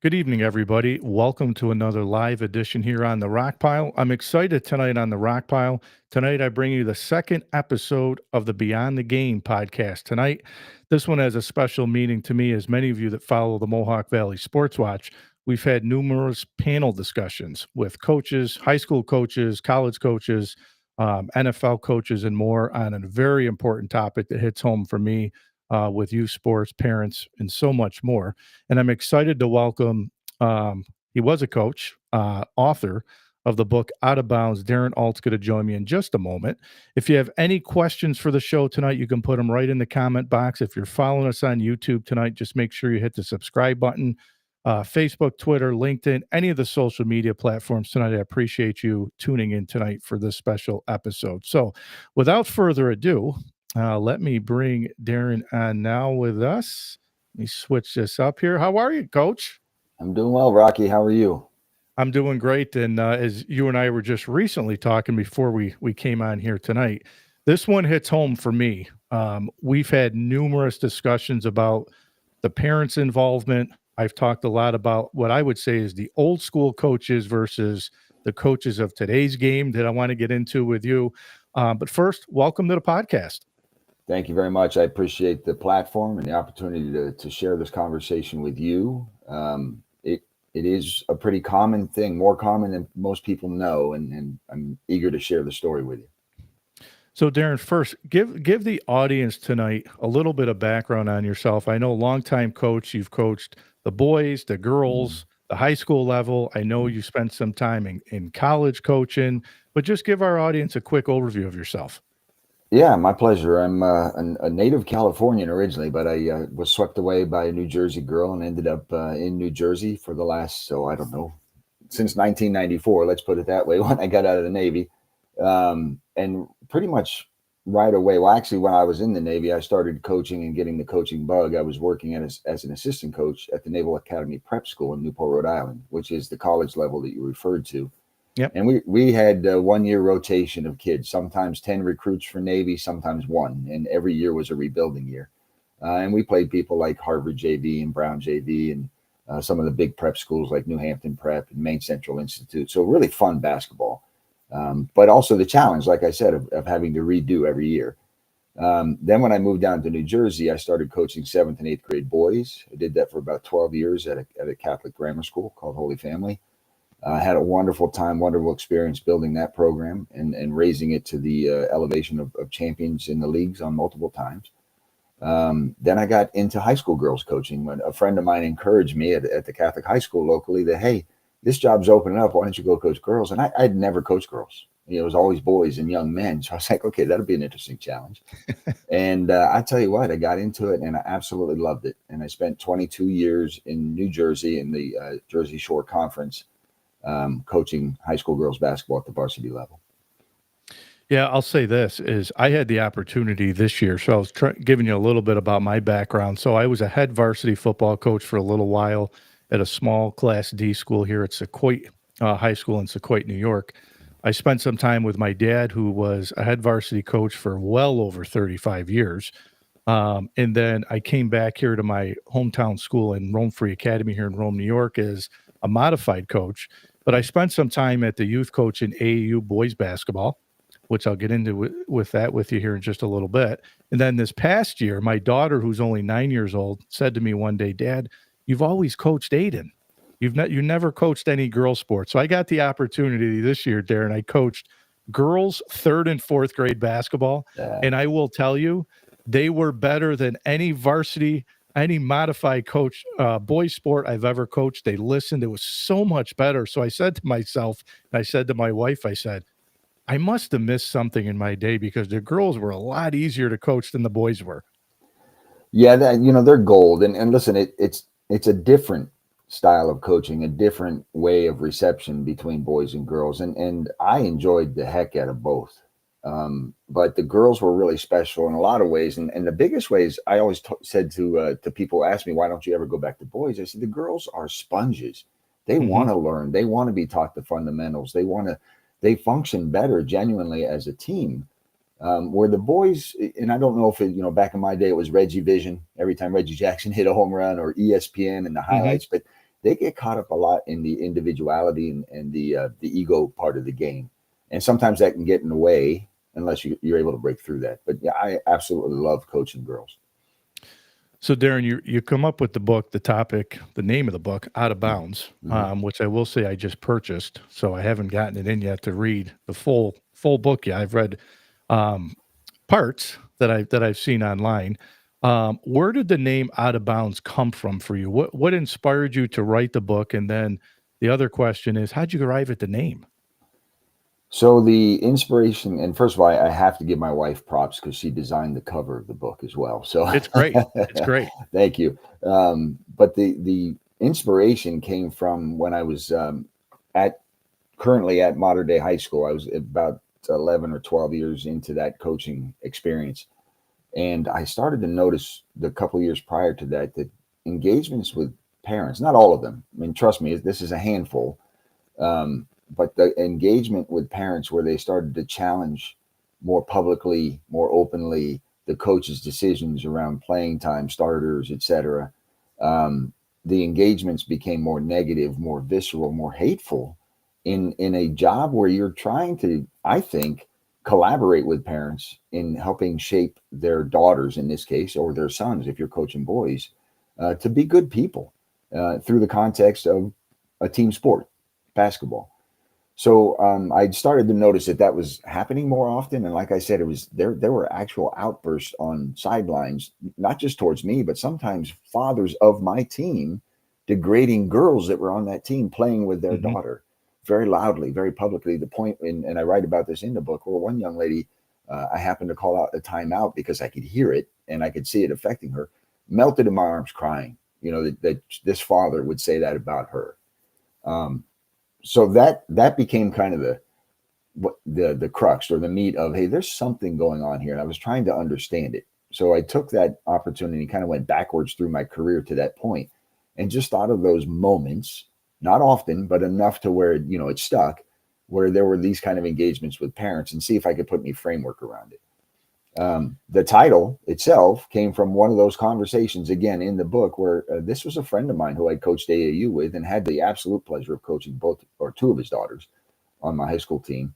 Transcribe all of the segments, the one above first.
Good evening, everybody. Welcome to another live edition here on the Rock Pile. I'm excited tonight on the Rock Pile. Tonight, I bring you the second episode of the Beyond the Game podcast. Tonight, this one has a special meaning to me, as many of you that follow the Mohawk Valley Sports Watch. We've had numerous panel discussions with coaches, high school coaches, college coaches, NFL coaches, and more on a very important topic that hits home for me with youth sports, parents, and so much more. And I'm excited to welcome, he was a coach, author of the book Out of Bounds. Darren Ault's going to join me in just a moment. If you have any questions for the show tonight, you can put them right in the comment box. If you're following us on YouTube tonight, just make sure you hit the subscribe button. Facebook, Twitter, LinkedIn, any of the social media platforms tonight. I appreciate you tuning in tonight for this special episode. So without further ado, let me bring Darren on now with us. Let me switch this up here. How are you, Coach? I'm doing well, Rocky. How are you? I'm doing great. And as you and I were just recently talking before we came on here tonight, this one hits home for me. We've had numerous discussions about the parents' involvement. I've talked a lot about what I would say is the old school coaches versus the coaches of today's game that I want to get into with you. But first, welcome to the podcast. Thank you very much. I appreciate the platform and the opportunity to share this conversation with you. It is a pretty common thing, more common than most people know, and I'm eager to share the story with you. So, Darren, first, give the audience tonight a little bit of background on yourself. I know longtime coach, you've coached the boys, the girls, the high school level. I know you spent some time in college coaching, but just give our audience a quick overview of yourself. Yeah, my pleasure. I'm a native Californian originally, but I was swept away by a New Jersey girl and ended up in New Jersey for the last, I don't know, since 1994, let's put it that way, when I got out of the Navy. And pretty much right away, well, actually, when I was in the Navy, I started coaching and getting the coaching bug. I was working as an assistant coach at the Naval Academy Prep School in Newport, Rhode Island, which is the college level that you referred to. Yep. And we had a 1 year rotation of kids, sometimes 10 recruits for Navy, sometimes one. And every year was a rebuilding year. And we played people like Harvard JV and Brown JV and some of the big prep schools like New Hampton Prep and Maine Central Institute. So really fun basketball. But also the challenge, like I said, of having to redo every year. Then when I moved down to New Jersey, I started coaching 7th and 8th grade boys. I did that for about 12 years at a Catholic grammar school called Holy Family. I had a wonderful time, wonderful experience building that program and raising it to the elevation of champions in the leagues on multiple times. Then I got into high school girls coaching when a friend of mine encouraged me at the Catholic high school locally that, hey, this job's opening up. Why don't you go coach girls? And I'd never coached girls. It was always boys and young men. So I was like, okay, that'll be an interesting challenge. And I tell you what, I got into it and I absolutely loved it. And I spent 22 years in New Jersey in the Jersey Shore Conference. Coaching high school girls basketball at the varsity level. Yeah, I'll say this is I had the opportunity this year. So I was giving you a little bit about my background. So I was a head varsity football coach for a little while at a small Class D school here at Sequoia High School in Sequoia, New York. I spent some time with my dad, who was a head varsity coach for well over 35 years. And then I came back here to my hometown school in Rome Free Academy here in Rome, New York, as a modified coach. But I spent some time at the youth coach in AAU boys basketball, which I'll get into with that with you here in just a little bit. And then this past year, my daughter, who's only 9 years old, said to me one day, Dad, you've always coached Aiden. You never coached any girls sports. So I got the opportunity this year, Darren. I coached girls 3rd and 4th grade basketball. And I will tell you, they were better than any varsity, any modified coach, boys sport I've ever coached. They listened. It was so much better. So I said to myself, and I said to my wife, I said, I must have missed something in my day because the girls were a lot easier to coach than the boys were. Yeah, they're gold. And listen, it's a different style of coaching, a different way of reception between boys and girls. And I enjoyed the heck out of both. But the girls were really special in a lot of ways. And the biggest ways I always said to people, ask me, why don't you ever go back to boys? I said, the girls are sponges. They want to learn. They want to be taught the fundamentals. They function better genuinely as a team. Where the boys, and I don't know if back in my day, it was Reggie Vision every time Reggie Jackson hit a home run or ESPN and the highlights, but they get caught up a lot in the individuality and the ego part of the game, and sometimes that can get in the way unless you're able to break through that. But yeah, I absolutely love coaching girls. So Darren, you come up with the book, the topic, the name of the book, Out of Bounds, Mm-hmm. which I will say I just purchased, so I haven't gotten it in yet to read the full book yet. I've read um, parts that I've seen online. Where did the name Out of Bounds come from for you? What inspired you to write the book? And then the other question is, how'd you arrive at the name? So the inspiration, and first of all, I have to give my wife props because she designed the cover of the book as well. So It's great. It's great. thank you. But the inspiration came from when I was at currently at Modern Day High School. I was about 11 or 12 years into that coaching experience, and I started to notice the couple of years prior to that that engagements with parents, not all of them. I mean, trust me, this is a handful, um, but the engagement with parents where they started to challenge more publicly, more openly the coach's decisions around playing time, starters, etc. Um, the engagements became more negative, more visceral, more hateful in a job where you're trying to, I think, collaborate with parents in helping shape their daughters in this case, or their sons if you're coaching boys, to be good people through the context of a team sport, basketball. So I started to notice that that was happening more often, and like I said, it was there. There were actual outbursts on sidelines, not just towards me, but sometimes fathers of my team degrading girls that were on that team playing with their Hmm. daughter, very loudly, very publicly. The point, and I write about this in the book, where one young lady, I happened to call out a timeout because I could hear it and I could see it affecting her, melted in my arms crying. You know that this father would say that about her. Um, so that became kind of the crux or the meat of, hey, there's something going on here, and I was trying to understand it. So I took that opportunity, kind of went backwards through my career to that point, and just thought of those moments, not often but enough to where it stuck, where there were these kind of engagements with parents, and see if I could put any framework around it. The title itself came from one of those conversations again in the book, where this was a friend of mine who I coached AAU with and had the absolute pleasure of coaching both or two of his daughters on my high school team,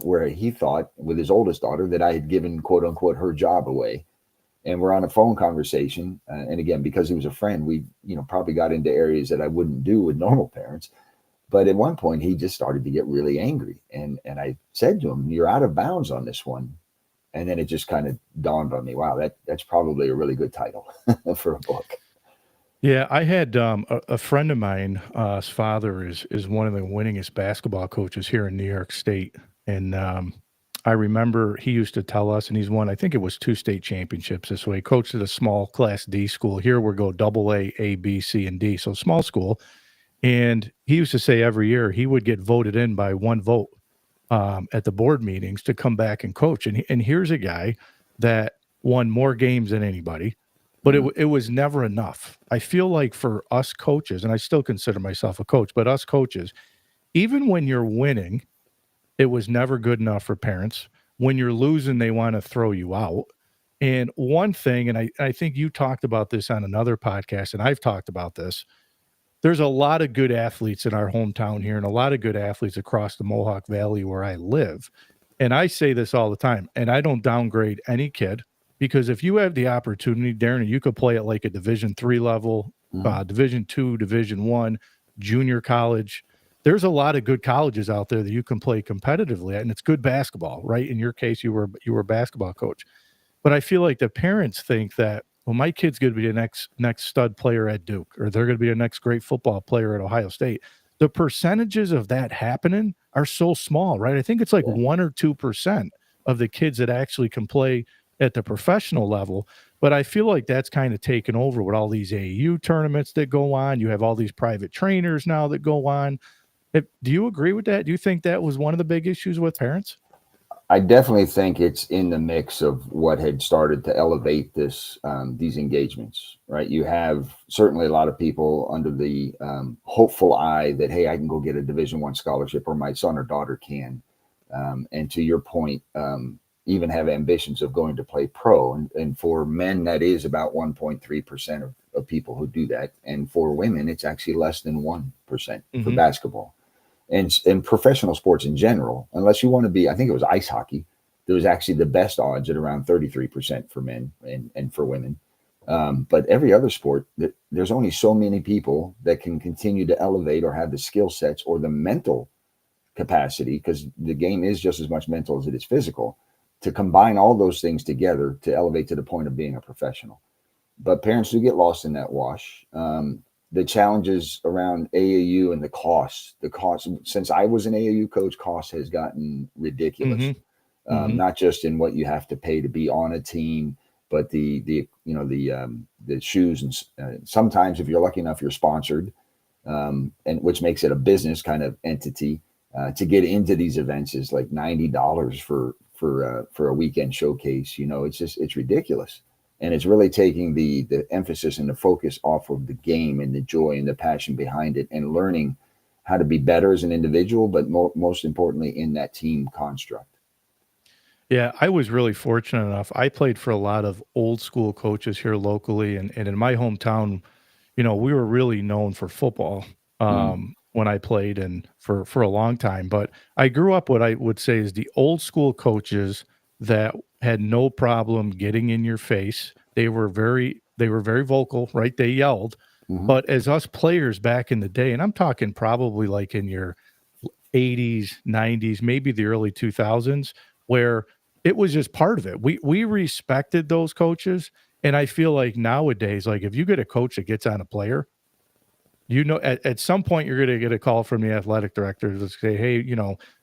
where he thought with his oldest daughter that I had given quote unquote her job away. And we're on a phone conversation. And again, because he was a friend, we probably got into areas that I wouldn't do with normal parents. But at one point, he just started to get really angry. And I said to him, "You're out of bounds on this one." And then it just kind of dawned on me, wow, that's probably a really good title for a book. Yeah, I had a friend of mine. His father is one of the winningest basketball coaches here in New York State, and I remember he used to tell us, and he's won, I think it was 2 state championships this way. He coached at a small Class D school. Here we go double A, A, B, C, and D, so small school. And he used to say every year he would get voted in by one vote at the board meetings to come back and coach. And here's a guy that won more games than anybody, but Mm, it was never enough. I feel like for us coaches, and I still consider myself a coach, but us coaches, even when you're winning, it was never good enough for parents. When you're losing, they want to throw you out. And one thing, and I think you talked about this on another podcast, and I've talked about this, there's a lot of good athletes in our hometown here and a lot of good athletes across the Mohawk Valley where I live. And I say this all the time, and I don't downgrade any kid, because if you have the opportunity, Darren, you could play at like a Division 3 level, mm, Division 2, Division 1, junior college. There's a lot of good colleges out there that you can play competitively at, and it's good basketball, right? In your case, you were a basketball coach. But I feel like the parents think that, well, my kid's going to be the next stud player at Duke, or they're going to be the next great football player at Ohio State. The percentages of that happening are so small, right? I think it's like yeah. 1 or 2% of the kids that actually can play at the professional level. But I feel like that's kind of taken over with all these AAU tournaments that go on. You have all these private trainers now that go on. Do you agree with that? Do you think that was one of the big issues with parents? I definitely think it's in the mix of what had started to elevate these engagements, right? You have certainly a lot of people under the hopeful eye that, hey, I can go get a Division 1 scholarship, or my son or daughter can, and to your point, even have ambitions of going to play pro. And for men, that is about 1.3% of of people who do that. And for women, it's actually less than 1% for Hmm. basketball. And professional sports in general, unless you want to be, I think it was ice hockey, there was actually the best odds at around 33% for men and for women. But every other sport, there's only so many people that can continue to elevate or have the skill sets or the mental capacity, because the game is just as much mental as it is physical, to combine all those things together to elevate to the point of being a professional. But parents do get lost in that wash. The challenges around AAU and the cost, since I was an AAU coach, cost has gotten ridiculous. Hmm. Hmm. Not just in what you have to pay to be on a team, but the shoes, and sometimes if you're lucky enough, you're sponsored, and which makes it a business kind of entity. To get into these events is like $90 for a weekend showcase. It's ridiculous, and it's really taking the emphasis and the focus off of the game and the joy and the passion behind it, and learning how to be better as an individual, but most importantly in that team construct. Yeah, I was really fortunate enough. I played for a lot of old school coaches here locally, and in my hometown, we were really known for football Mm, when I played and for a long time. But I grew up what I would say is the old school coaches that had no problem getting in your face. They were very vocal, right? They yelled. hmm But as us players back in the day, and I'm talking probably like in your 80s, 90s, maybe the early 2000s, where it was just part of it. We respected those coaches, and I feel like nowadays, like if you get a coach that gets on a player, at some point you're going to get a call from the athletic director to say, "Hey,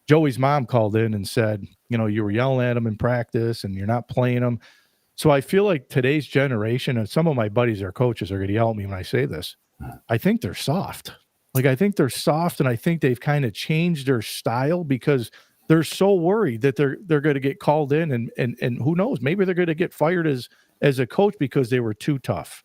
Joey's mom called in and said, you were yelling at him in practice and you're not playing him." So I feel like today's generation, and some of my buddies are coaches are going to yell at me when I say this. I think they're soft. Like, I think they're soft, and I think they've kind of changed their style because they're so worried that they're going to get called in, and who knows, maybe they're going to get fired as a coach because they were too tough.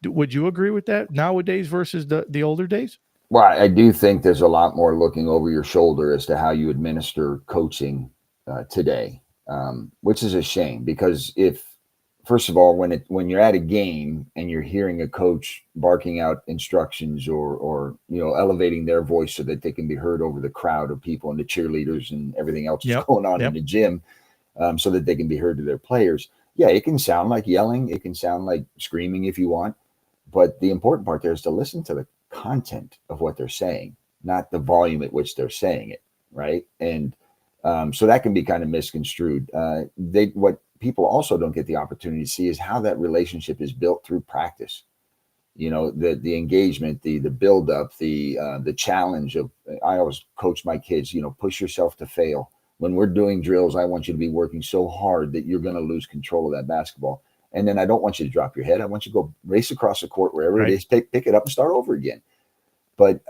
Would you agree with that nowadays versus the older days? Well, I do think there's a lot more looking over your shoulder as to how you administer coaching today, which is a shame, because if, first of all, when you're at a game and you're hearing a coach barking out instructions, or elevating their voice so that they can be heard over the crowd of people and the cheerleaders and everything else that's Yep. going on in Yep. the gym, so that they can be heard to their players. Yeah, it can sound like yelling, it can sound like screaming if you want, but the important part there is to listen to the content of what they're saying, not the volume at which they're saying it, right? And so that can be kind of misconstrued. What people also don't get the opportunity to see is how that relationship is built through practice. The engagement, the build up, the challenge of. I always coach my kids. Push yourself to fail. When we're doing drills, I want you to be working so hard that you're going to lose control of that basketball. And then I don't want you to drop your head. I want you to go race across the court, wherever it Right. is, pick it up and start over again. But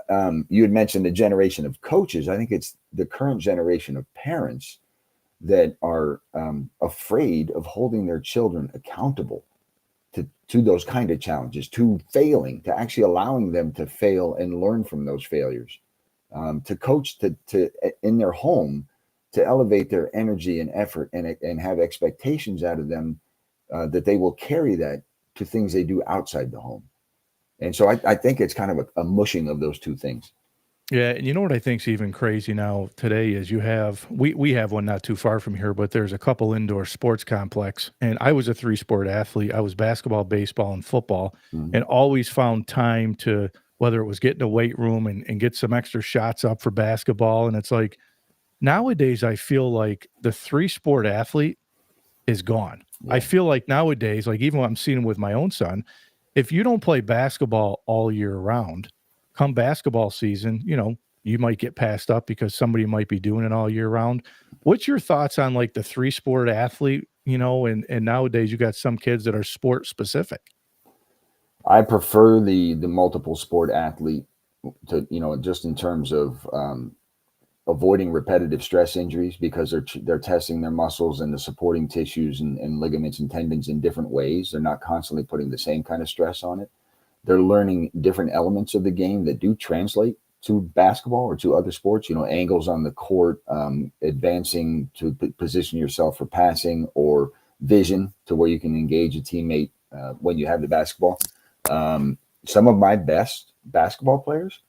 you had mentioned the generation of coaches. I think it's the current generation of parents that are afraid of holding their children accountable to those kind of challenges, to failing, to actually allowing them to fail and learn from those failures, to coach to in their home, to elevate their energy and effort, and have expectations out of them, that they will carry that to things they do outside the home. And so I think it's kind of a mushing of those two things. Yeah, and you know what I think's even crazy now today is we have one not too far from here, but there's a couple indoor sports complex, and I was a three-sport athlete. I was basketball, baseball, and football, Mm, and always found time to, whether it was get in a weight room and get some extra shots up for basketball. And it's like nowadays I feel like the three-sport athlete is gone. I yeah. feel like nowadays, like even what I'm seeing with my own son, if you don't play basketball all year round, come basketball season, you might get passed up because somebody might be doing it all year round. What's your thoughts on like the three sport athlete, and nowadays you got some kids that are sport specific. I prefer the multiple sport athlete, to just in terms of avoiding repetitive stress injuries, because they're testing their muscles and the supporting tissues and ligaments and tendons in different ways. They're not constantly putting the same kind of stress on it. They're learning different elements of the game that do translate to basketball or to other sports. Angles on the court, advancing to position yourself for passing, or vision to where you can engage a teammate when you have the basketball. Some of my best basketball players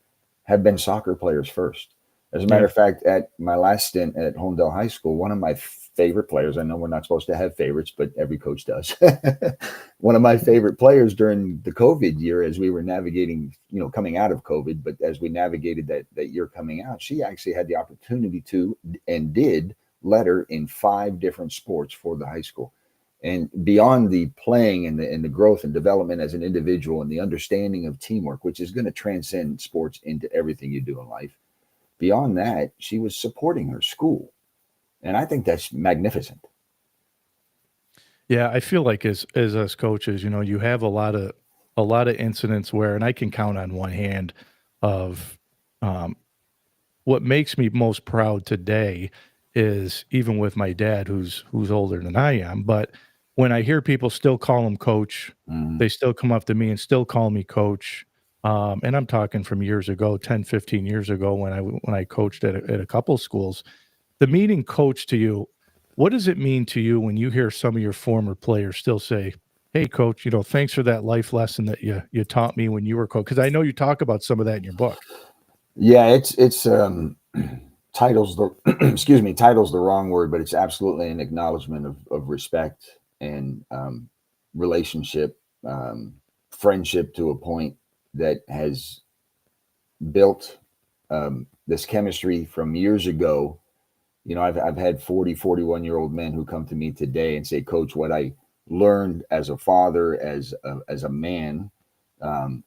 have been soccer players first. As a matter Yeah. of fact, at my last stint at Homedale High School, one of my favorite players, I know we're not supposed to have favorites, but every coach does. One of my favorite players during the COVID year, as we were navigating, coming out of COVID, but as we navigated that year coming out, she actually had the opportunity to and did letter in 5 different sports for the high school. And beyond the playing and the growth and development as an individual and the understanding of teamwork, which is going to transcend sports into everything you do in life, beyond that, she was supporting her school. And I think that's magnificent. Yeah, I feel like as us coaches, you have a lot of incidents where, and I can count on one hand of um, what makes me most proud today is even with my dad, who's older than I am, but when I hear people still call him coach, Mhm. they still come up to me and still call me coach. And I'm talking from years ago, 10, 15 years ago when I coached at a couple schools. The meaning coach to you, what does it mean to you when you hear some of your former players still say, "Hey, coach, thanks for that life lesson that you taught me when you were coach"? Because I know you talk about some of that in your book. Yeah, it's titles the excuse me, titles the wrong word, but it's absolutely an acknowledgement of respect and relationship, friendship to a point that has built this chemistry from years ago. I've had 40, 41-year-old men who come to me today and say, Coach, what I learned as a father, as a man,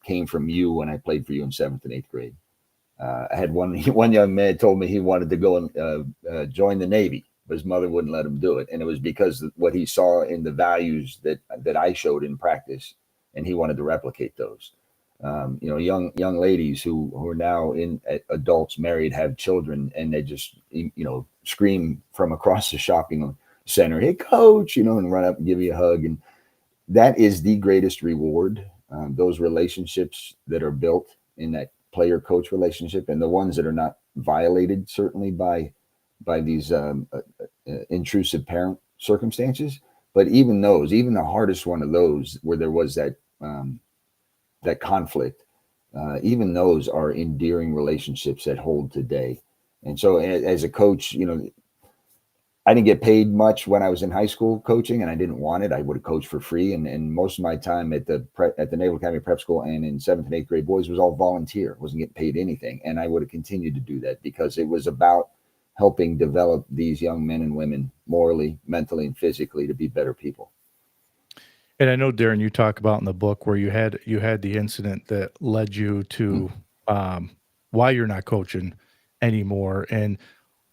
came from you when I played for you in 7th and 8th grade. I had one young man told me he wanted to go and join the Navy, but his mother wouldn't let him do it, and it was because of what he saw in the values that I showed in practice, and he wanted to replicate those. Young ladies who are now in adults, married, have children, and they just scream from across the shopping center, "Hey, coach!" And run up and give you a hug, and that is the greatest reward. Those relationships that are built in that player coach relationship, and the ones that are not violated certainly by these intrusive parent circumstances. But even those, even the hardest one of those, where there was that conflict, even those are endearing relationships that hold today. And so, as a coach, I didn't get paid much when I was in high school coaching, and I didn't want it. I would have coached for free, and most of my time at the Naval Academy Prep School and in 7th and 8th grade boys was all volunteer. Wasn't getting paid anything, and I would have continued to do that because it was about helping develop these young men and women morally, mentally, and physically to be better people. And I know, Darren, you talk about in the book where you had the incident that led you Mm. to why you're not coaching anymore. And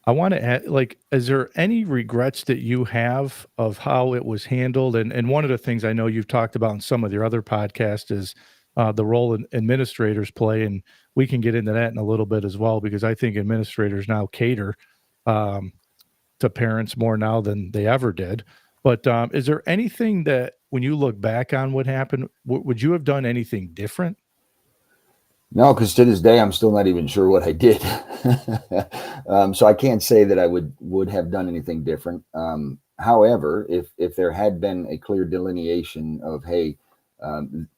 I want to add, like, is there any regrets that you have of how it was handled? And one of the things I know you've talked about in some of your other podcasts is the role administrators play, and we can get into that in a little bit as well because I think administrators now cater um, to parents more now than they ever did. But is there anything that, when you look back on what happened, would you have done anything different? No, because to this day, I'm still not even sure what I did. So I can't say that I would have done anything different. However, if there had been a clear delineation of, hey,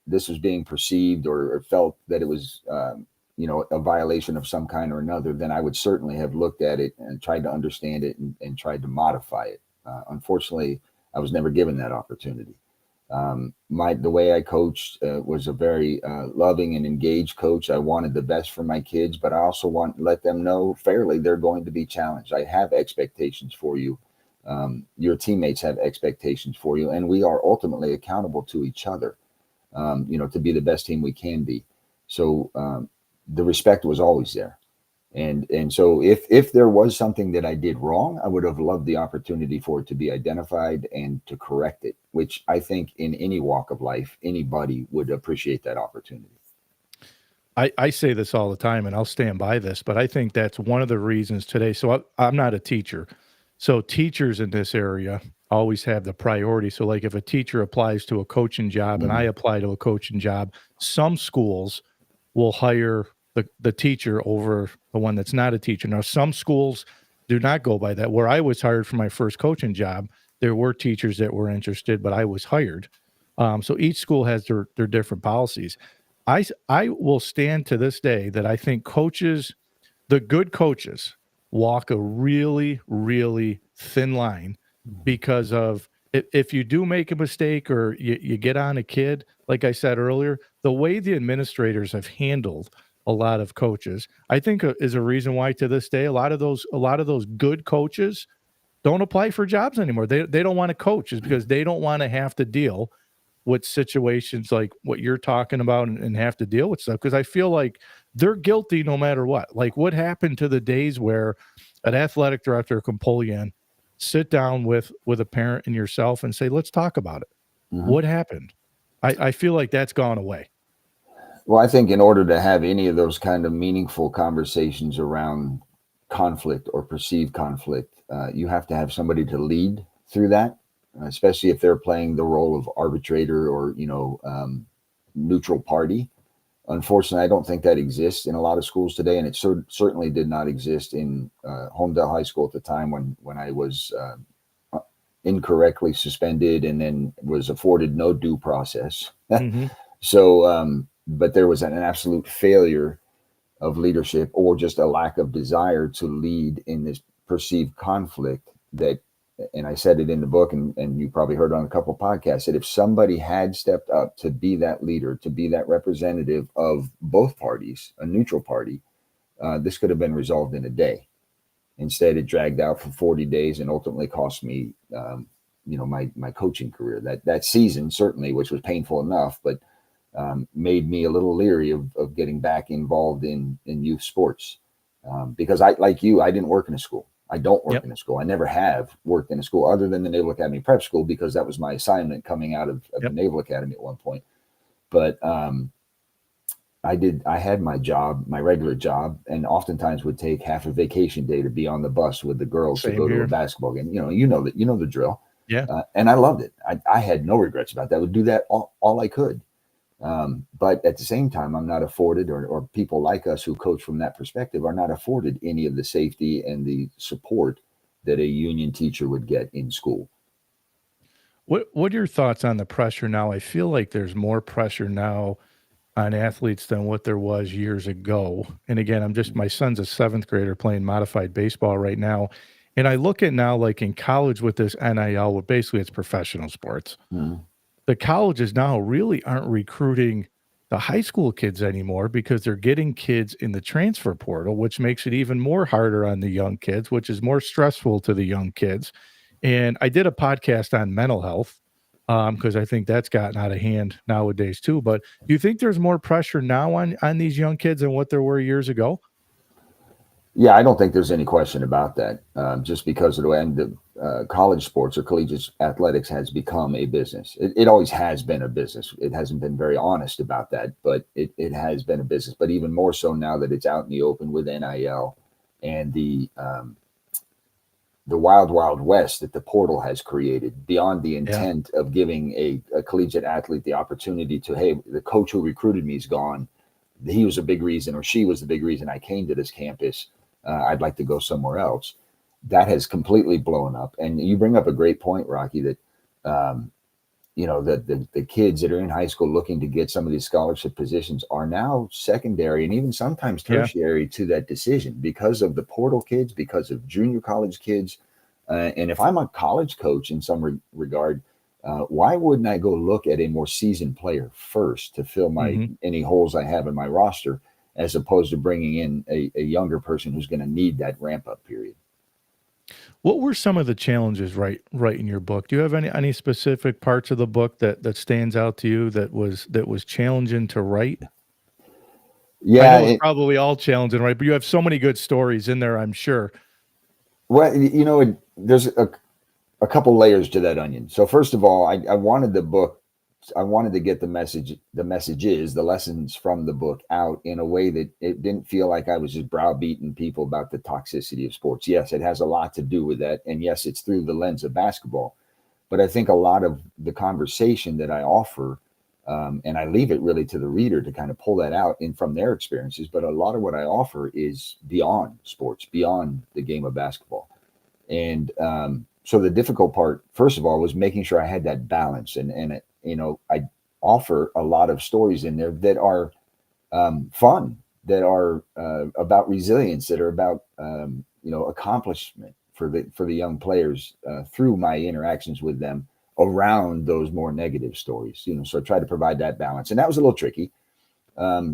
this was being perceived or felt that it was, a violation of some kind or another, then I would certainly have looked at it and tried to understand it and tried to modify it. Unfortunately, I was never given that opportunity. The way I coached was a very loving and engaged coach. I wanted the best for my kids, but I also want to let them know fairly they're going to be challenged. I have expectations for you. Your teammates have expectations for you, and we are ultimately accountable to each other. To be the best team we can be. So the respect was always there. And so if there was something that I did wrong, I would have loved the opportunity for it to be identified and to correct it, which I think in any walk of life, anybody would appreciate that opportunity. I say this all the time, and I'll stand by this, but I think that's one of the reasons today. So I'm not a teacher. So teachers in this area always have the priority. So, like, if a teacher applies to a coaching job and I Mhm. apply to a coaching job, some schools will hire the teacher over the one that's not a teacher. Now, some schools do not go by that. Where I was hired for my first coaching job, there were teachers that were interested, but I was hired. So each school has their different policies. I will stand to this day that I think coaches, the good coaches, walk a really, really thin line because of if you do make a mistake or you get on a kid, like I said earlier, the way the administrators have handled a lot of coaches, I think is a reason why to this day a lot of those good coaches don't apply for jobs anymore. They don't want to coach is because they don't want to have to deal with situations like what you're talking about and have to deal with stuff because I feel like they're guilty no matter what. Like what happened to the days where an athletic director can pull you in, sit down with a parent and yourself and say, let's talk about it. Mhm. What happened? I feel like that's gone away. Well, I think in order to have any of those kind of meaningful conversations around conflict or perceived conflict, you have to have somebody to lead through that, especially if they're playing the role of arbitrator or neutral party. Unfortunately, I don't think that exists in a lot of schools today, and it certainly did not exist in Homedale High School at the time when I was incorrectly suspended and then was afforded no due process. Hmm. So, but there was an absolute failure of leadership or just a lack of desire to lead in this perceived conflict that, and I said it in the book, and you probably heard on a couple of podcasts, that if somebody had stepped up to be that leader, to be that representative of both parties, a neutral party, this could have been resolved in a day. Instead, it dragged out for 40 days and ultimately cost me, my coaching career. That season, certainly, which was painful enough, but made me a little leery of getting back involved in youth sports because like you, I didn't work in a school. I don't work Yep. in a school. I never have worked in a school other than the Naval Academy Prep School because that was my assignment coming out of the Yep. Naval Academy at one point. But I had my job, my regular job, and oftentimes would take half a vacation day to be on the bus with the girls to Same go to a here. basketball game. You know the drill. Yeah. And I loved it. I had no regrets about that. I would do that all I could. But at the same time, I'm not afforded, or people like us who coach from that perspective are not afforded any of the safety and the support that a union teacher would get in school. What are your thoughts on the pressure now? I feel like there's more pressure now on athletes than what there was years ago. And again, my son's a seventh grader playing modified baseball right now. And I look at now, like in college with this NIL, where basically it's professional sports. Mhm. The colleges now really aren't recruiting the high school kids anymore because they're getting kids in the transfer portal, which makes it even more harder on the young kids, which is more stressful to the young kids. And I did a podcast on mental health because I think that's gotten out of hand nowadays too. But do you think there's more pressure now on these young kids than what there were years ago? Yeah, I don't think there's any question about that. Just because of the way college sports or collegiate athletics has become a business. It always has been a business. It hasn't been very honest about that, but it has been a business. But even more so now that it's out in the open with NIL and the wild, wild west that the portal has created beyond the Yeah. intent of giving a collegiate athlete the opportunity to, hey, the coach who recruited me is gone. He was a big reason, or she was the big reason I came to this campus. I'd like to go somewhere else. That has completely blown up. And you bring up a great point, Rocky, that, the kids that are in high school looking to get some of these scholarship positions are now secondary and even sometimes Yeah. tertiary to that decision because of the portal kids, because of junior college kids. And if I'm a college coach in some regard, why wouldn't I go look at a more seasoned player first to fill Hmm. any holes I have in my roster, as opposed to bringing in a younger person who's going to need that ramp up period? What were some of the challenges right in your book? Do you have any specific parts of the book that stands out to you that was challenging to write? I Yeah, know it's probably all challenging, right? But you have so many good stories in there, I'm sure. well, there's a couple layers to that onion. So first of all, I wanted the book, I wanted to get the messages, the lessons from the book out in a way that it didn't feel like I was just browbeating people about the toxicity of sports. Yes, it has a lot to do with that. And yes, it's through the lens of basketball. But I think a lot of the conversation that I offer, and I leave it really to the reader to kind of pull that out in from their experiences. But a lot of what I offer is beyond sports, beyond the game of basketball. And so the difficult part, first of all, was making sure I had that balance, and I offer a lot of stories in there that are fun, that are about resilience, that are about accomplishment for the young players through my interactions with them around those more negative stories. So I try to provide that balance, and that was a little tricky.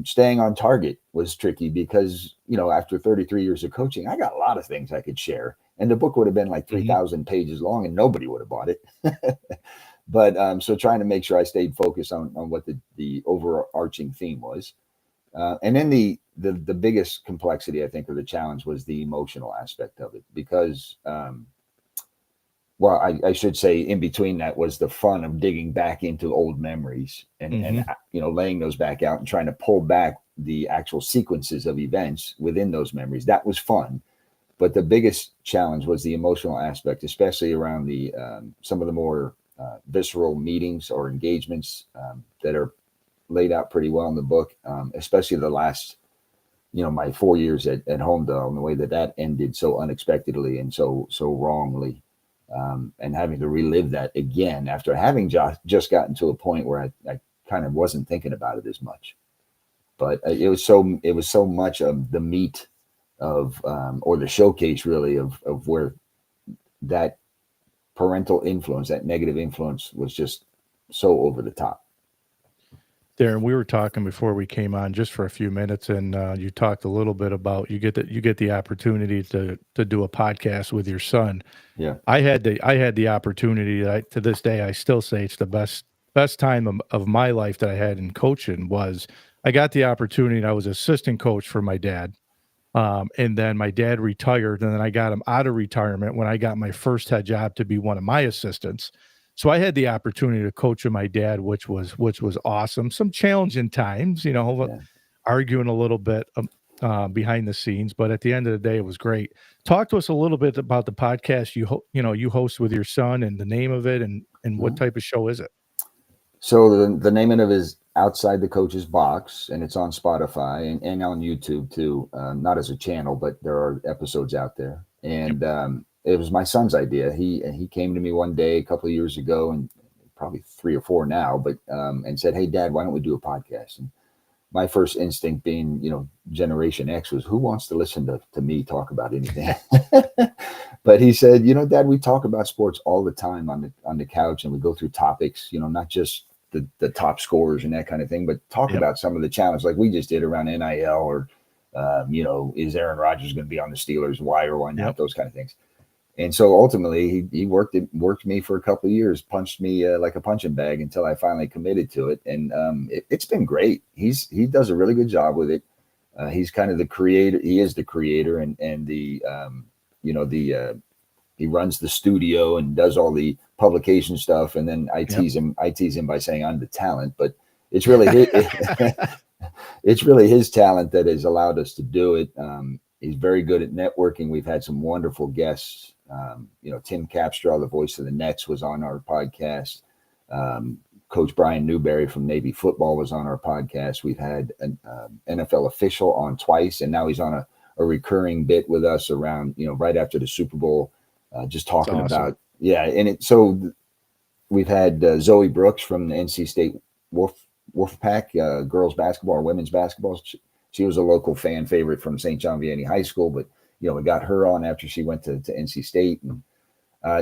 Staying on target was tricky because after 33 years of coaching, I got a lot of things I could share, and the book would have been like Hmm. 3,000 pages long, and nobody would have bought it. But so trying to make sure I stayed focused on what the overarching theme was. And then the biggest complexity, I think, or the challenge was the emotional aspect of it, because well, I should say in between that was the fun of digging back into old memories and Hmm. laying those back out and trying to pull back the actual sequences of events within those memories. That was fun, but the biggest challenge was the emotional aspect, especially around the some of the more visceral meetings or engagements that are laid out pretty well in the book, especially the last, my 4 years at Homedale, and the way that ended so unexpectedly and so wrongly, and having to relive that again after having just gotten to a point where I kind of wasn't thinking about it as much. But it was so much of the meat of or the showcase really of where that parental influence, that negative influence, was just so over the top. Darren, we were talking before we came on just for a few minutes, and you talked a little bit about you get the opportunity to do a podcast with your son. Yeah, I had the opportunity that to this day I still say it's the best time of my life that I had in coaching. Was I got the opportunity, and I was assistant coach for my dad. And then my dad retired, and then I got him out of retirement when I got my first head job to be one of my assistants. So I had the opportunity to coach with my dad, which was awesome. Some challenging times, yeah. arguing a little bit behind the scenes, but at the end of the day, it was great. Talk to us a little bit about the podcast you host with your son, and the name of it, and what Mhm. type of show is it? So the name of it is Outside the Coach's Box, and it's on Spotify and on YouTube too. Not as a channel, but there are episodes out there. Yep. And it was my son's idea. He came to me one day a couple of years ago, and probably 3 or 4 now, but and said, "Hey, Dad, why don't we do a podcast?" And my first instinct, being Generation X, was, who wants to listen to me talk about anything? But he said, Dad, we talk about sports all the time on the couch, and we go through topics, not just the top scorers and that kind of thing, but talk Yep. about some of the challenges like we just did around NIL, or is Aaron Rodgers going to be on the Steelers? Why or why not? Yep. Those kind of things. And so ultimately, he worked me for a couple of years, punched me like a punching bag until I finally committed to it, and it's been great. He does a really good job with it. He's kind of the creator. He is the creator, and the he runs the studio and does all the publication stuff. And then I Yep. tease him. I tease him by saying I'm the talent, but it's really his, it's really his talent that has allowed us to do it. He's very good at networking. We've had some wonderful guests. Tim Capstraw, the voice of the Nets, was on our podcast. Coach Brian Newberry from Navy football was on our podcast. We've had an NFL official on twice, and now he's on a recurring bit with us around, right after the Super Bowl, just It's talking awesome. about, yeah. So we've had Zoe Brooks from the NC State Wolfpack, girls basketball or women's basketball. She was a local fan favorite from St. John Vianney High School, but we got her on after she went to NC State, and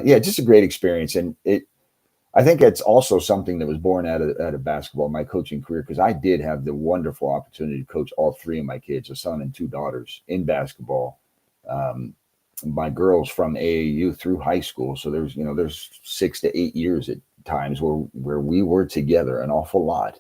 yeah, just a great experience. And I think it's also something that was born out of basketball, my coaching career, because I did have the wonderful opportunity to coach all three of my kids, a son and two daughters, in basketball. Um, my girls from AAU through high school, so there's 6 to 8 years at times where we were together an awful lot.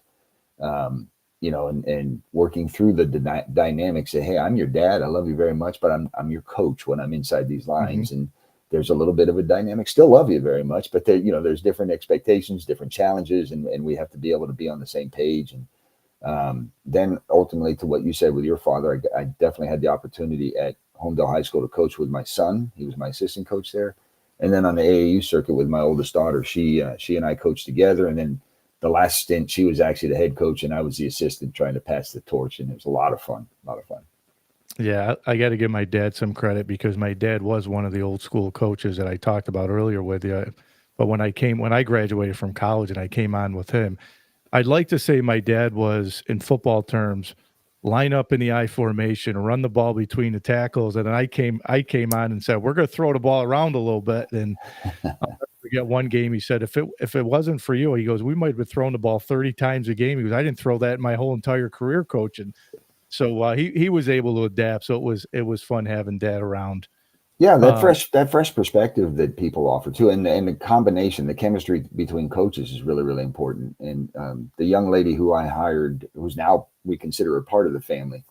And working through the dynamics. Say, hey, I'm your dad. I love you very much, but I'm your coach when I'm inside these Hmm. lines, and there's a little bit of a dynamic. Still love you very much, but there's different expectations, different challenges, and we have to be able to be on the same page. And then ultimately, to what you said with your father, I definitely had the opportunity at Homedale High School to coach with my son. He was my assistant coach there, and then on the AAU circuit with my oldest daughter. She and I coached together, and then the last stint, she was actually the head coach, and I was the assistant trying to pass the torch, and it was a lot of fun. A lot of fun. Yeah, I got to give my dad some credit because my dad was one of the old school coaches that I talked about earlier with you. But when I graduated from college and I came on with him, I'd like to say my dad was, in football terms, line up in the I formation, run the ball between the tackles, and then I came on and said, "We're going to throw the ball around a little bit." And I'll never forget one game. He said, "If it wasn't for you," he goes, "we might have been throwing the ball 30 times a game." He goes, "I didn't throw that in my whole entire career coaching." So he was able to adapt. So it was fun having dad around. Yeah, Um, that fresh perspective that people offer too, and the combination, the chemistry between coaches is really really important. And the young lady who I hired, who's now we consider her part of the family,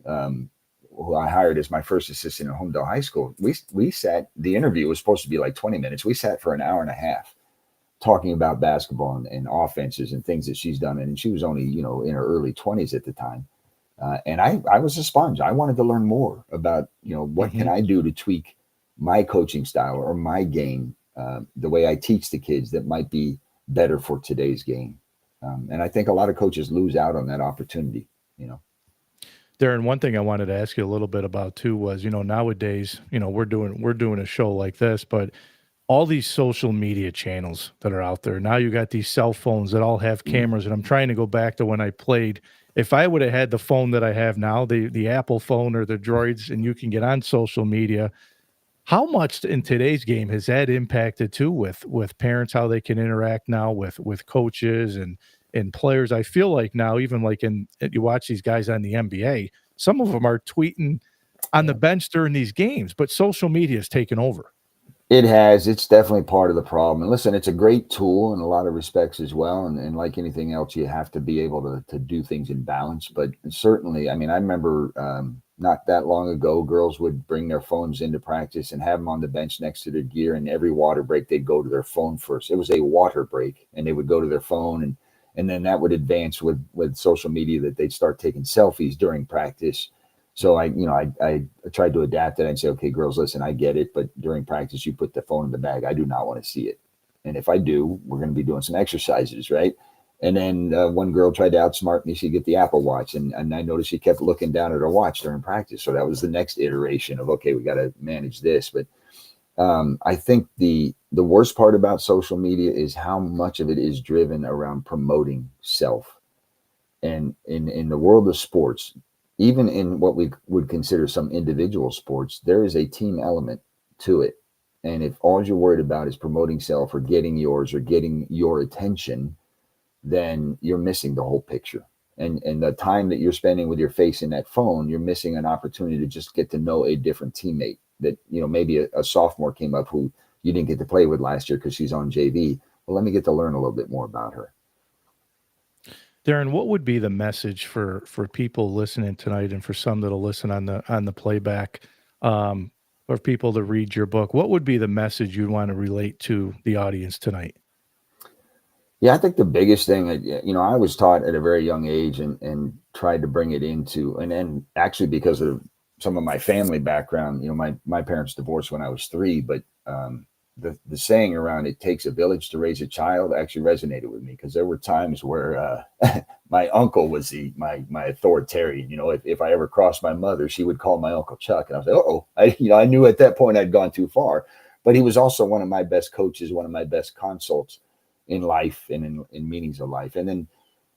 um, who I hired as my first assistant at Homedale High School, we sat. The interview was supposed to be like 20 minutes. We sat for an hour and a half talking about basketball and offenses and things that she's done. And she was only in her early 20s at the time. And I was a sponge. I wanted to learn more about, what can mhm. I do to tweak my coaching style or my game, the way I teach the kids that might be better for today's game. And I think a lot of coaches lose out on that opportunity, you know. Darren, one thing I wanted to ask you a little bit about too was, nowadays, we're doing a show like this, but all these social media channels that are out there. Now you got these cell phones that all have Mm. cameras, and I'm trying to go back to when I played. If I would have had the phone that I have now, the Apple phone or the Droids, and you can get on social media, how much in today's game has that impacted too with parents, how they can interact now with coaches and players? I feel like now, even like you watch these guys on the NBA, some of them are tweeting on the Yeah. bench during these games, but social media has taken over. It has. It's definitely part of the problem. And listen, it's a great tool in a lot of respects as well. And like anything else, you have to be able to do things in balance. But certainly, I mean, I remember not that long ago, girls would bring their phones into practice and have them on the bench next to their gear. And every water break, they'd go to their phone first. It was a water break, and they would go to their phone, and then that would advance with social media that they'd start taking selfies during practice. So I tried to adapt it and say, okay, girls, listen, I get it, but during practice, you put the phone in the bag. I do not want to see it. And if I do, we're going to be doing some exercises, right? And then one girl tried to outsmart me. She'd get the Apple Watch, and I noticed she kept looking down at her watch during practice. So that was the next iteration of, okay, we got to manage this. But I think the worst part about social media is how much of it is driven around promoting self. And in the world of sports, even in what we would consider some individual sports, there is a team element to it. And if all you're worried about is promoting self or getting yours or getting your attention, then you're missing the whole picture. And the time that you're spending with your face in that phone, you're missing an opportunity to just get to know a different teammate that, maybe a sophomore came up who you didn't get to play with last year because she's on JV. Well, let me get to learn a little bit more about her. Darren, what would be the message for people listening tonight, and for some that'll listen on the playback, um, or people to read your book? What would be the message you'd want to relate to the audience tonight? Yeah, I think the biggest thing that I was taught at a very young age and tried to bring it into, and then actually because of some of my family background, my parents divorced when I was 3, but the saying around "it takes a village to raise a child" actually resonated with me because there were times where my uncle was my authoritarian. If I ever crossed my mother, she would call my uncle Chuck, and I was like, "Oh," I knew at that point I'd gone too far. But he was also one of my best coaches, one of my best consults in life and in meanings of life. And then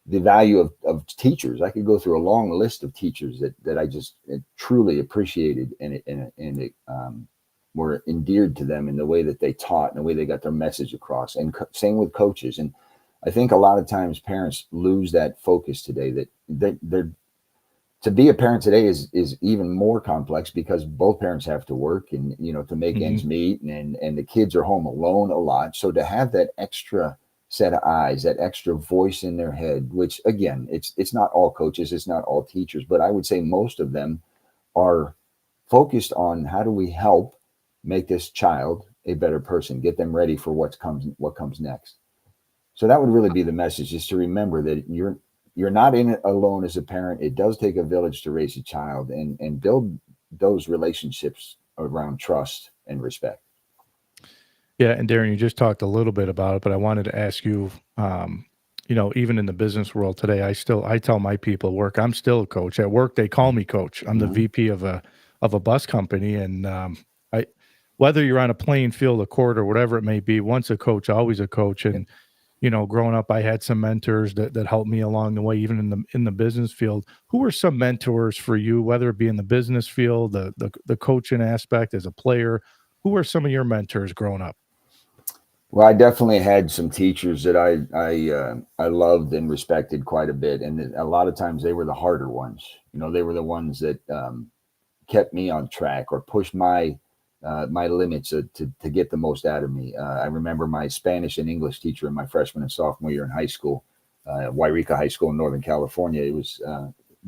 the value of teachers. I could go through a long list of teachers that I just truly appreciated and were endeared to them in the way that they taught and the way they got their message across. And same with coaches. And I think a lot of times parents lose that focus today. That they're to be a parent today is even more complex because both parents have to work and to make ends Mhm. meet, and the kids are home alone a lot. So to have that extra set of eyes, that extra voice in their head, which again, it's not all coaches, it's not all teachers, but I would say most of them are focused on how do we help make this child a better person, get them ready for what comes next. So that would really be the message, is to remember that you're not in it alone as a parent. It does take a village to raise a child, and build those relationships around trust and respect. Yeah, and Darren, you just talked a little bit about it, but I wanted to ask you, even in the business world today, I tell my people at work, I'm still a coach. At work, they call me coach. I'm the Mhm. VP of a bus company, and I whether you're on a playing field, a court, or whatever it may be, once a coach, always a coach. Yep. And growing up, I had some mentors that helped me along the way, even in the business field. Who were some mentors for you, whether it be in the business field, the coaching aspect as a player? Who were some of your mentors growing up? Well, I definitely had some teachers that I loved and respected quite a bit, and a lot of times they were the harder ones. They were the ones that kept me on track or pushed my limits to get the most out of me. I remember my Spanish and English teacher in my freshman and sophomore year in high school, Wairika High School in Northern California. It was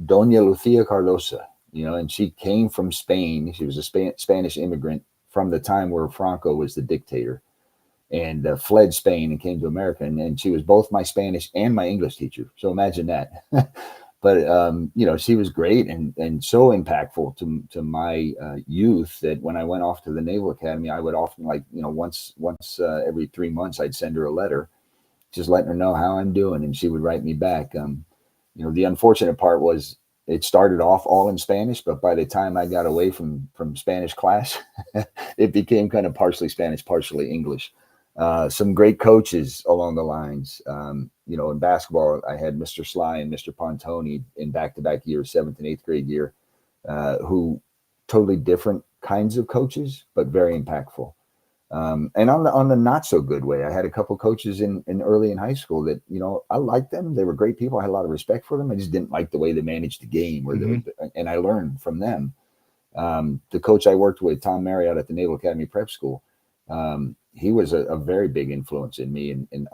Doña Lucia Cardosa, and she came from Spain. She was a Spanish immigrant from the time where Franco was the dictator, and fled Spain and came to America. And she was both my Spanish and my English teacher. So imagine that. But she was great and so impactful to my youth that when I went off to the Naval Academy, I would often, like, once every 3 months, I'd send her a letter, just letting her know how I'm doing, and she would write me back. The unfortunate part was it started off all in Spanish, but by the time I got away from Spanish class, it became kind of partially Spanish, partially English. Some great coaches along the lines. In basketball, I had Mr. Sly and Mr. Pontoni in back-to-back years, 7th and 8th grade year, who totally different kinds of coaches, but very impactful. And on the not so good way, I had a couple coaches in early in high school that, I liked them. They were great people. I had a lot of respect for them. I just didn't like the way they managed the game, and I learned from them. The coach I worked with, Tom Marriott at the Naval Academy Prep School, he was a very big influence in me. And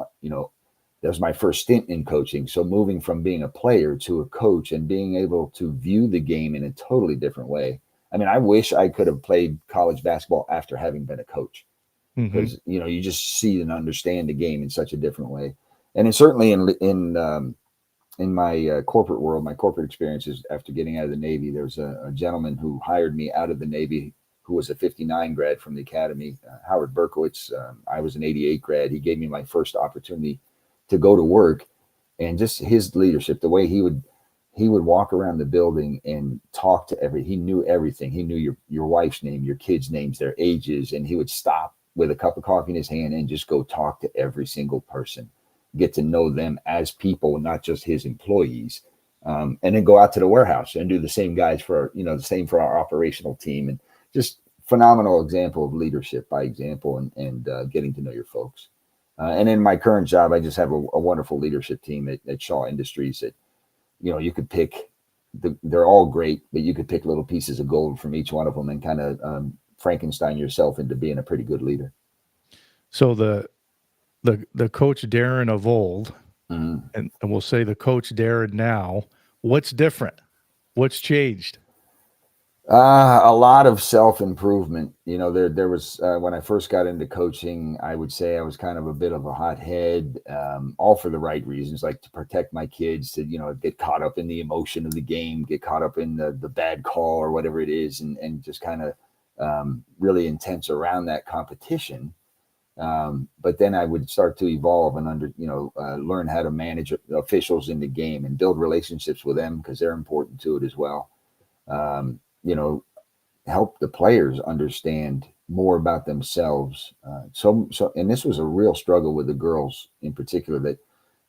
that was my first stint in coaching. So moving from being a player to a coach and being able to view the game in a totally different way. I mean, I wish I could have played college basketball after having been a coach, Hmm. because you just see and understand the game in such a different way. And then certainly in my corporate world, my corporate experiences after getting out of the Navy, there was a gentleman who hired me out of the Navy who was a 59 grad from the academy, Howard Berkowitz. I was an 88 grad. He gave me my first opportunity to go to work, and just his leadership, the way he would walk around the building and talk to he knew everything. He knew your wife's name, your kids' names, their ages, and he would stop with a cup of coffee in his hand and just go talk to every single person, get to know them as people, not just his employees. And then go out to the warehouse and do the same the same for our operational team. And just phenomenal example of leadership by example, and getting to know your folks. And in my current job, I just have a wonderful leadership team at Shaw Industries that, you could pick. They're all great, but you could pick little pieces of gold from each one of them and kind of Frankenstein yourself into being a pretty good leader. So the coach Darren of old, Mhm. and we'll say the coach Darren now, what's different? What's changed? A lot of self-improvement. There was when I first got into coaching, I would say I was kind of a bit of a hothead, all for the right reasons, like to protect my kids, to get caught up in the emotion of the game, get caught up in the bad call or whatever it is, and just kind of really intense around that competition. But then I would start to evolve and learn how to manage officials in the game and build relationships with them, because they're important to it as well. Um, you know, help the players understand more about themselves. And this was a real struggle with the girls in particular, that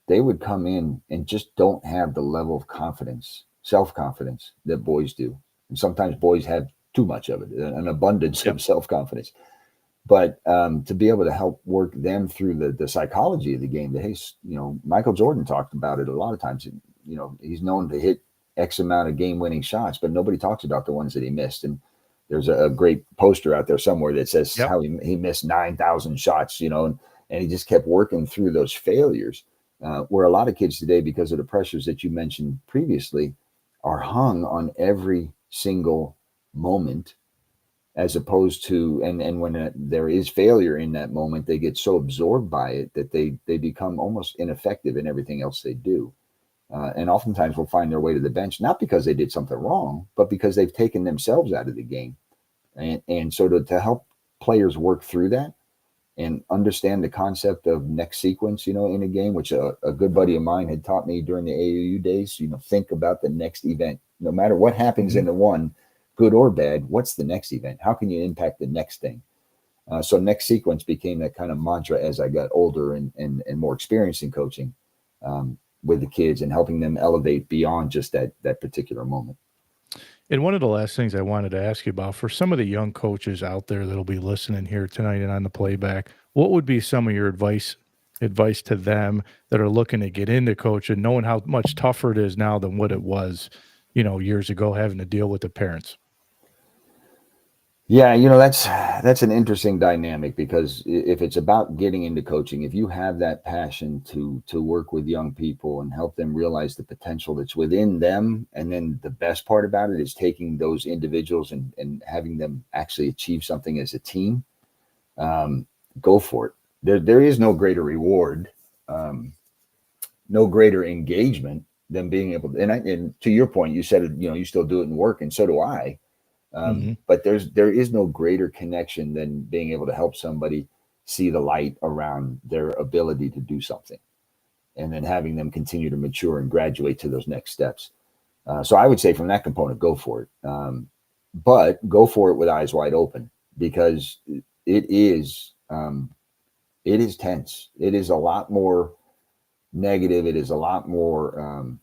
they would come in and just don't have the level of confidence, self-confidence that boys do. And sometimes boys have too much of it, an abundance Yep. of self-confidence. But to be able to help work them through the psychology of the game, that, hey, Michael Jordan talked about it a lot of times. He's known to hit X amount of game-winning shots, but nobody talks about the ones that he missed. And there's a great poster out there somewhere that says Yep. how he missed 9,000 shots, and he just kept working through those failures. Where a lot of kids today, because of the pressures that you mentioned previously, are hung on every single moment, as opposed to, and when there is failure in that moment, they get so absorbed by it that they become almost ineffective in everything else they do. And oftentimes will find their way to the bench, not because they did something wrong, but because they've taken themselves out of the game. And so to help players work through that and understand the concept of next sequence, in a game, which a good buddy of mine had taught me during the AAU days. Think about the next event. No matter what happens Mhm. in the one, good or bad, what's the next event? How can you impact the next thing? So next sequence became that kind of mantra as I got older and more experienced in coaching with the kids and helping them elevate beyond just that particular moment. And one of the last things I wanted to ask you about for some of the young coaches out there that'll be listening here tonight and on the playback, what would be some of your advice to them that are looking to get into coaching, knowing how much tougher it is now than what it was, years ago, having to deal with the parents? Yeah, that's an interesting dynamic because if it's about getting into coaching, if you have that passion to work with young people and help them realize the potential that's within them, and then the best part about it is taking those individuals and having them actually achieve something as a team, um, go for it. There is no greater reward, um, no greater engagement than being able to. And to your point, you said you still do it in work, and so do I. Mhm. But there is no greater connection than being able to help somebody see the light around their ability to do something, and then having them continue to mature and graduate to those next steps. So I would say from that component, go for it, but go for it with eyes wide open because it is it is tense. It is a lot more negative. It is a lot more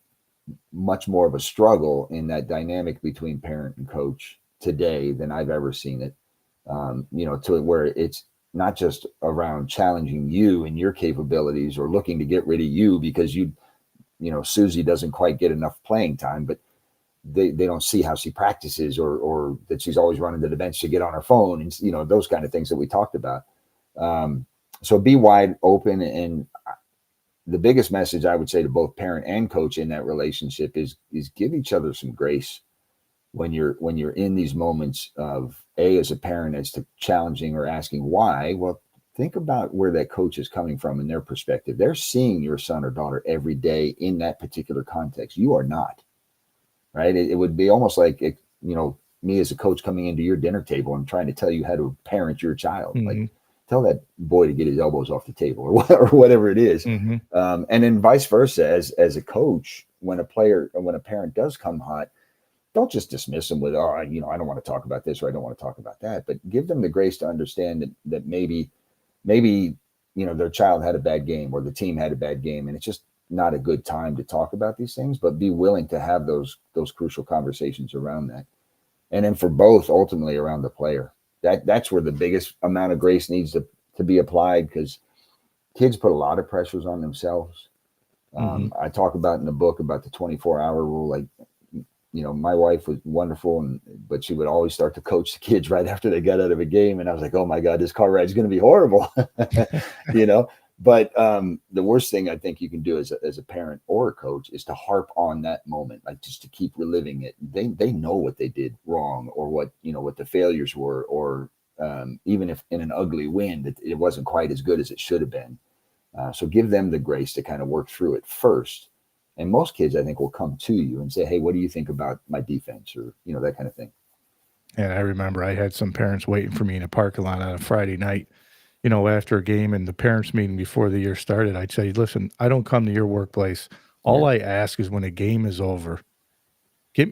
much more of a struggle in that dynamic between parent and coach today than I've ever seen it. To where it's not just around challenging you and your capabilities or looking to get rid of you because Susie doesn't quite get enough playing time, but they don't see how she practices or that she's always running to the bench to get on her phone and those kind of things that we talked about. Um, so be wide open, and the biggest message I would say to both parent and coach in that relationship is give each other some grace when you're in these moments of as a parent as to challenging or asking why. Well, think about where that coach is coming from in their perspective. They're seeing your son or daughter every day in that particular context. You are not, right? It would be almost like me as a coach coming into your dinner table and trying to tell you how to parent your child. Like, Mhm. tell that boy to get his elbows off the table or whatever it is. Mhm. And then vice versa, as a coach, when a parent does come hot, don't just dismiss them with, oh, I don't want to talk about this or I don't want to talk about that, but give them the grace to understand that maybe their child had a bad game or the team had a bad game, and it's just not a good time to talk about these things, but be willing to have those crucial conversations around that. And then for both, ultimately around the player, that's where the biggest amount of grace needs to be applied, because kids put a lot of pressures on themselves. Mhm. I talk about in the book about the 24-hour rule. Like, my wife was wonderful, but she would always start to coach the kids right after they got out of a game, and I was like, oh my god, this car ride is going to be horrible. you know but the worst thing I think you can do as a parent or a coach is to harp on that moment, like just to keep reliving it. They know what they did wrong, or what the failures were, or even if in an ugly win that it wasn't quite as good as it should have been. So give them the grace to kind of work through it first. And most kids, I think, will come to you and say, hey, what do you think about my defense, or that kind of thing. And I remember I had some parents waiting for me in a parking lot on a Friday night, after a game and the parents meeting before the year started. I'd say, listen, I don't come to your workplace. All Yeah. I ask is when a game is over,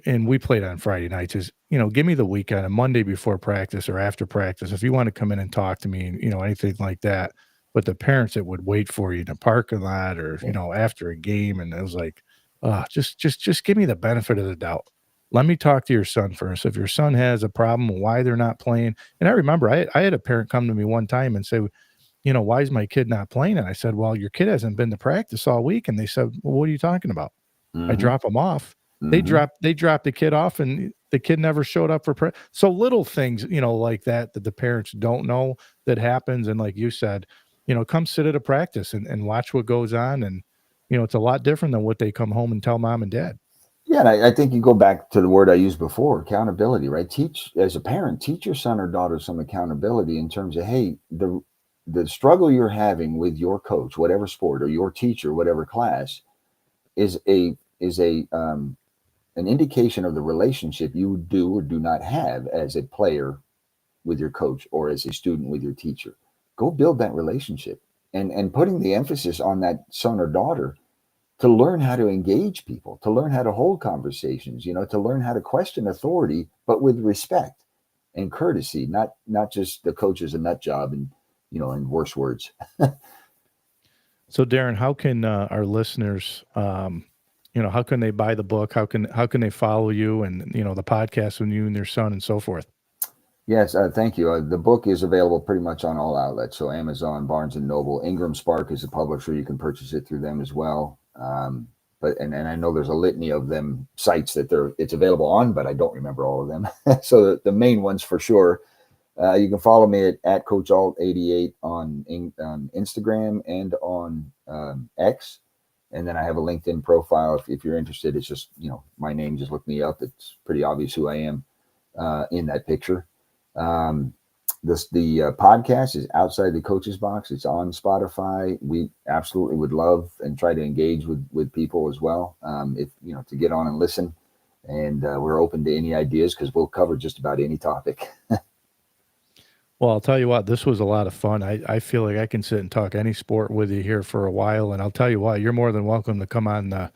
and we played on Friday nights, is, give me the weekend, a Monday before practice or after practice, if you want to come in and talk to me, and, anything like that. But the parents that would wait for you in a parking lot or, Yeah. after a game, and it was like, just give me the benefit of the doubt. Let me talk to your son first. If your son has a problem, why they're not playing. And I remember I had a parent come to me one time and say, why is my kid not playing? And I said, well, your kid hasn't been to practice all week. And they said, well, what are you talking about? I Mm-hmm. drop them off. Mm-hmm. They dropped the kid off, and the kid never showed up for so little things, like that the parents don't know that happens. And like you said, come sit at a practice and watch what goes on. And, it's a lot different than what they come home and tell mom and dad. Yeah, and I think you go back to the word I used before, accountability, right? As a parent, teach your son or daughter some accountability in terms of, hey, the struggle you're having with your coach, whatever sport, or your teacher, whatever class, is an indication of the relationship you do or do not have as a player with your coach or as a student with your teacher. go build that relationship, and putting the emphasis on that son or daughter to learn how to engage people, to learn how to hold conversations, to learn how to question authority, but with respect and courtesy, not just the coach is a nut job and in worse words. So, Darren, how can our listeners, how can they buy the book? How can they follow you and the podcast with you and your son and so forth? Yes, thank you. The book is available pretty much on all outlets. So Amazon, Barnes and Noble, Ingram Spark is a publisher. You can purchase it through them as well. But I know there's a litany of them sites that it's available on, but I don't remember all of them. So the main ones for sure. You can follow me at Coach Ault 88 on Instagram and on X. And then I have a LinkedIn profile. If you're interested, it's just, my name, just look me up. It's pretty obvious who I am in that picture. The podcast is Outside the Coach's Box. It's on Spotify. We absolutely would love and try to engage with people as well. If to get on and listen, and we're open to any ideas because we'll cover just about any topic. Well, I'll tell you what, this was a lot of fun. I feel like I can sit and talk any sport with you here for a while. And I'll tell you what, you're more than welcome to come on the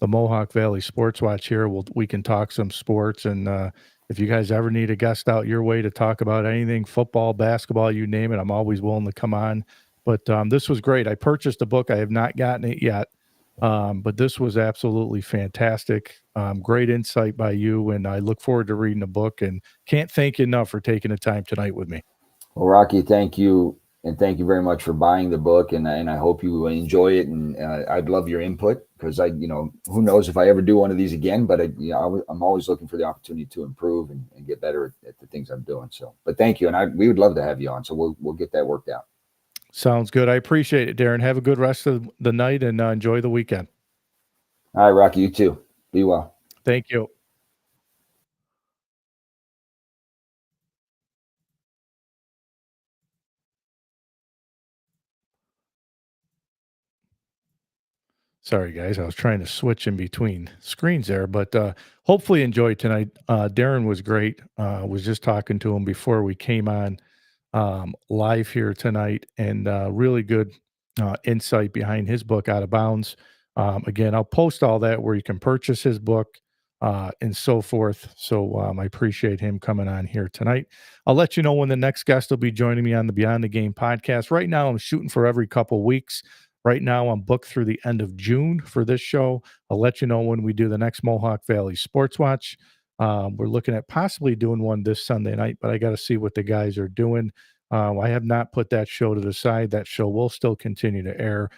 Mohawk Valley Sports Watch here. We can talk some sports. And if you guys ever need a guest out your way to talk about anything, football, basketball, you name it, I'm always willing to come on. But this was great. I purchased a book. I have not gotten it yet. But this was absolutely fantastic. Great insight by you. And I look forward to reading the book and can't thank you enough for taking the time tonight with me. Well, Rocky, thank you. And thank you very much for buying the book. And I hope you enjoy it. And I'd love your input because who knows if I ever do one of these again, but I'm always looking for the opportunity to improve and get better at the things I'm doing. So, but thank you. And we would love to have you on. So we'll get that worked out. Sounds good. I appreciate it, Darren. Have a good rest of the night and enjoy the weekend. All right, Rocky, you too. Be well. Thank you. Sorry, guys. I was trying to switch in between screens there, but hopefully enjoyed tonight. Darren was great. Was just talking to him before we came on live here tonight, and really good insight behind his book, Out of Bounds. Again, I'll post all that where you can purchase his book and so forth. So I appreciate him coming on here tonight. I'll let you know when the next guest will be joining me on the Beyond the Game podcast. Right now, I'm shooting for every couple weeks. Right now, I'm booked through the end of June for this show. I'll let you know when we do the next Mohawk Valley Sports Watch. We're looking at possibly doing one this Sunday night, but I got to see what the guys are doing. I have not put that show to the side. That show will still continue to air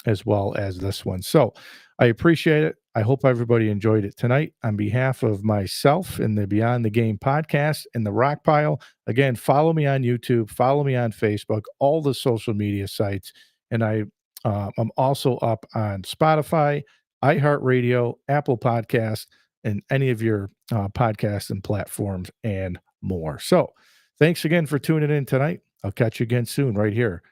as well as this one. So I appreciate it. I hope everybody enjoyed it tonight. On behalf of myself and the Beyond the Game podcast and the Rock Pile, again, follow me on YouTube, follow me on Facebook, all the social media sites. And I'm also up on Spotify, iHeart Radio, Apple Podcast, and any of your podcasts and platforms and more. So thanks again for tuning in tonight. I'll catch you again soon right here